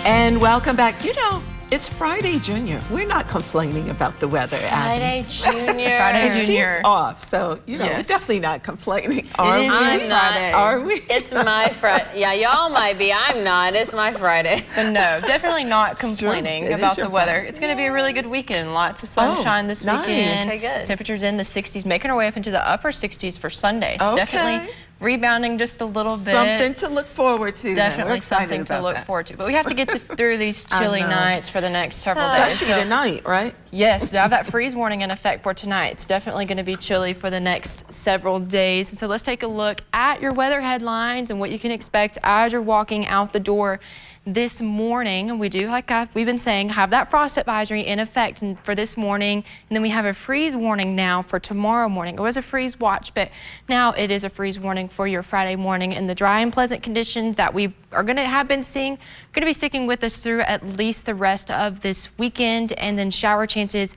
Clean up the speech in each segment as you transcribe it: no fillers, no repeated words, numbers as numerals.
And welcome back. You know, it's Friday Junior. We're not complaining about the weather, Friday Junior. Friday And Junior. she's off, so, you know, Yes. we're definitely not complaining. Are we? I'm not. Are we? It's my Friday. Yeah, y'all might be. I'm not. It's my Friday. But no, definitely not true. complaining It is about your the weather. Friday. It's going to be a really good weekend. Lots of sunshine this nice. weekend. Okay, good. Temperatures in the 60s, making our way up into the upper 60s for Sunday. So definitely rebounding just a little bit. Something to look forward to. Definitely We're excited something to about look that. forward to. But we have to get through these I chilly know. nights for the next several days. Especially tonight, right? Yes, we have that freeze warning in effect for tonight. It's definitely going to be chilly for the next several days. And so let's take a look at your weather headlines and what you can expect as you're walking out the door this morning. We do, like we've been saying, have that frost advisory in effect for this morning. And then we have a freeze warning now for tomorrow morning. It was a freeze watch, but now it is a freeze warning for your Friday morning. And the dry and pleasant conditions that we are going to have been seeing, going to be sticking with us through at least the rest of this weekend. And then shower chances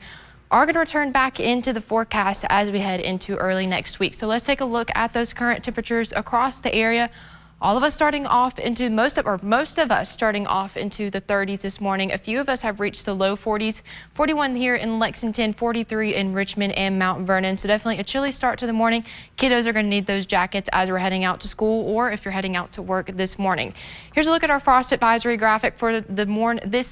are going to return back into the forecast as we head into early next week. So let's take a look at those current temperatures across the area. All of us starting off into most of us starting off into the 30s this morning. A few of us have reached the low 40s, 41 here in Lexington, 43 in Richmond and Mount Vernon. So definitely a chilly start to the morning. Kiddos are going to need those jackets as we're heading out to school or if you're heading out to work this morning. Here's a look at our frost advisory graphic for this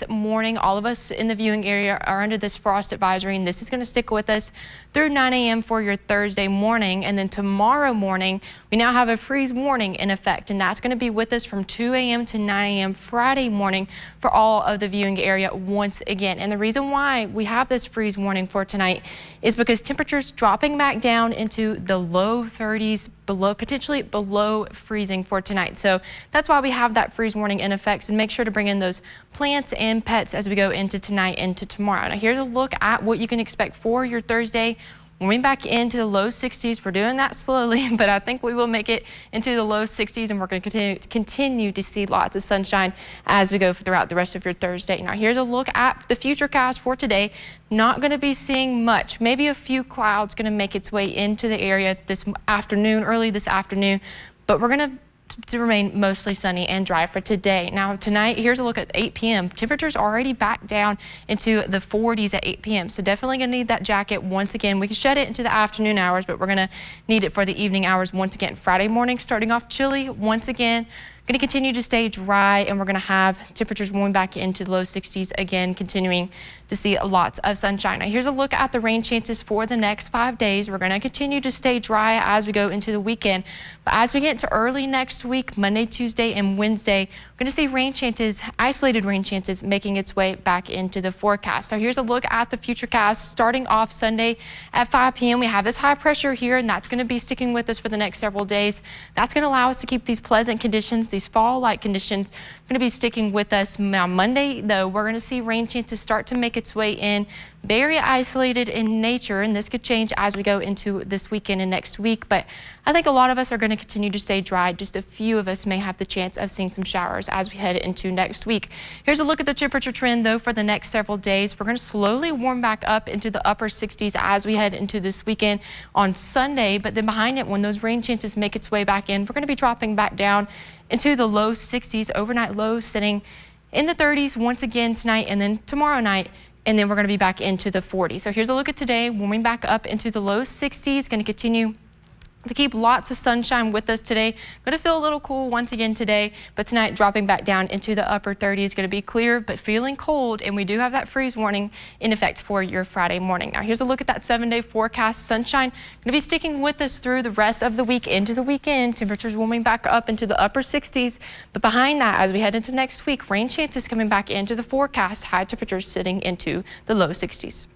morning. All of us in the viewing area are under this frost advisory, and this is going to stick with us through 9 a.m. for your Thursday morning. And then tomorrow morning, we now have a freeze warning in effect, and that's going to be with us from 2 a.m. to 9 a.m. Friday morning for all of the viewing area once again. And the reason why we have this freeze warning for tonight is because temperatures dropping back down into the low 30s, potentially below freezing for tonight. So that's why we have that freeze warning in effect. So make sure to bring in those plants and pets as we go into tonight and to tomorrow. Now here's a look at what you can expect for your Thursday. Warming back into the low 60s. We're doing that slowly, but I think we will make it into the low 60s, and we're going to continue to see lots of sunshine as we go throughout the rest of your Thursday. Now here's a look at the futurecast for today. Not going to be seeing much. Maybe a few clouds going to make its way into the area this afternoon, early this afternoon, but we're going to remain mostly sunny and dry for today. Now tonight, here's a look at 8 p.m. Temperatures already back down into the 40s at 8 p.m. So definitely going to need that jacket once again. We can shed it into the afternoon hours, but we're going to need it for the evening hours once again. Friday morning starting off chilly once again. Going to continue to stay dry, and we're going to have temperatures warming back into the low 60s again, continuing to see lots of sunshine. Now here's a look at the rain chances for the next 5 days. We're going to continue to stay dry as we go into the weekend, but as we get into early next week, Monday, Tuesday, and Wednesday, we're going to see rain chances, isolated rain chances, making its way back into the forecast. Now here's a look at the futurecast starting off Sunday at 5 p.m. We have this high pressure here, and that's going to be sticking with us for the next several days. That's going to allow us to keep these pleasant conditions, these fall-like conditions, going to be sticking with us. Now Monday, though, we're going to see rain chances start to make its way in, very isolated in nature, and this could change as we go into this weekend and next week. But I think a lot of us are going to continue to stay dry. Just a few of us may have the chance of seeing some showers as we head into next week. Here's a look at the temperature trend, though, for the next several days. We're going to slowly warm back up into the upper 60s as we head into this weekend on Sunday. But then behind it, when those rain chances make its way back in, we're going to be dropping back down into the low 60s, overnight lows sitting in the 30s once again tonight and then tomorrow night. And then we're going to be back into the 40s. So here's a look at today, warming back up into the low 60s, going to continue to keep lots of sunshine with us today. Going to feel a little cool once again today, but tonight dropping back down into the upper 30s. Going to be clear, but feeling cold, and we do have that freeze warning in effect for your Friday morning. Now here's a look at that 7-day forecast. Sunshine going to be sticking with us through the rest of the week into the weekend. Temperatures warming back up into the upper 60s, but behind that, as we head into next week, rain chances coming back into the forecast. High temperatures sitting into the low 60s.